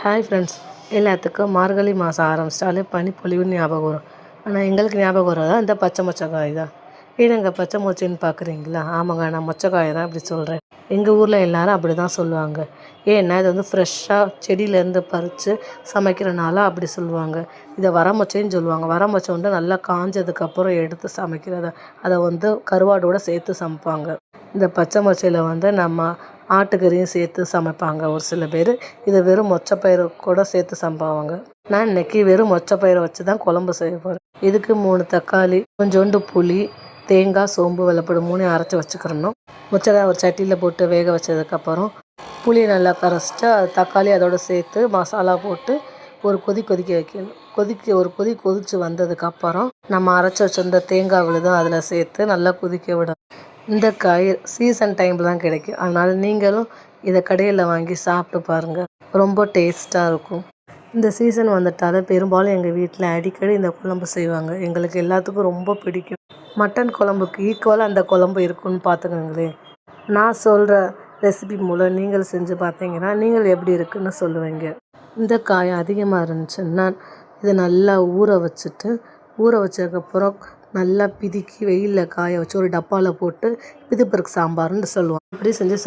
Hi friends, எல்லாத்துக்கும் மார்கழி மாதம் ஆரம்பிச்சிட்டாலே பனிப்பொழிவு ஞாபகம் வரும். ஆனால் எங்களுக்கு ஞாபகம் வர்றதா இந்த பச்சை மொச்சக்காய் தான். ஏன்னாங்க பச்சை மொச்சைன்னு பார்க்குறீங்களா? ஆமாங்க, நான் மொச்சக்காயை தான் இப்படி சொல்கிறேன். எங்கள் ஊரில் எல்லோரும் அப்படி தான் சொல்லுவாங்க. ஏன்னா இது வந்து ஃப்ரெஷ்ஷாக செடியிலேருந்து பறித்து சமைக்கிறனால அப்படி சொல்லுவாங்க. இதை வரமொச்சைன்னு சொல்லுவாங்க. வரமொச்சை வந்து நல்லா காஞ்சதுக்கப்புறம் எடுத்து சமைக்கிறத அதை வந்து கருவாடோடு சேர்த்து சமைப்பாங்க. இந்த பச்சை மொச்சையில் வந்து நம்ம ஆட்டுக்கறியும் சேர்த்து சமைப்பாங்க ஒரு சில பேர். இதை வெறும் மொச்சப்பயிறு கூட சேர்த்து சமைப்பாங்க. நான் இன்றைக்கி வெறும் மொச்சப்பயிரை வச்சு தான் குழம்பு செய்ய போகிறேன். இதுக்கு 3 தக்காளி, கொஞ்சோண்டு புளி, தேங்காய், சோம்பு, வெள்ளைப்பூடு 3 அரைச்சி வச்சுக்கிறணும். மொச்சக்காய் ஒரு சட்டியில் போட்டு வேக வச்சதுக்கப்புறம் புளியை நல்லா கரைச்சிட்டு தக்காளி அதோடு சேர்த்து மசாலா போட்டு ஒரு கொதிக்க வைக்கணும். ஒரு கொதித்து வந்ததுக்கப்புறம் நம்ம அரைச்சி வச்சிருந்த தேங்காய் விழுதும் அதில் சேர்த்து நல்லா கொதிக்க விடணும். இந்த காய் சீசன் டைமில் தான் கிடைக்கும். அதனால் நீங்களும் இதை கடையில் வாங்கி சாப்பிட்டு பாருங்கள், ரொம்ப டேஸ்ட்டாக இருக்கும். இந்த சீசன் வந்துட்டாலே பெரும்பாலும் எங்கள் வீட்டில் அடிக்கடி இந்த குழம்பு செய்வாங்க. எங்களுக்கு எல்லாத்துக்கும் ரொம்ப பிடிக்கும். மட்டன் குழம்புக்கு ஈக்குவலாக அந்த குழம்பு இருக்குன்னு பார்த்துக்கோங்களேன். நான் சொல்கிற ரெசிபி மூலம் நீங்கள் செஞ்சு பார்த்தீங்கன்னா நீங்கள் எப்படி இருக்குன்னு சொல்லுவீங்க. இந்த காய் அதிகமாக இருந்துச்சுன்னா இதை நல்லா ஊற வச்சதுக்கப்புறம் நல்லா பிதுக்கி வெயிலில் காய வச்சு ஒரு டப்பாவில் போட்டு பிதுப்பருக்கு சாம்பார்னு சொல்லுவோம். இப்படி செஞ்சு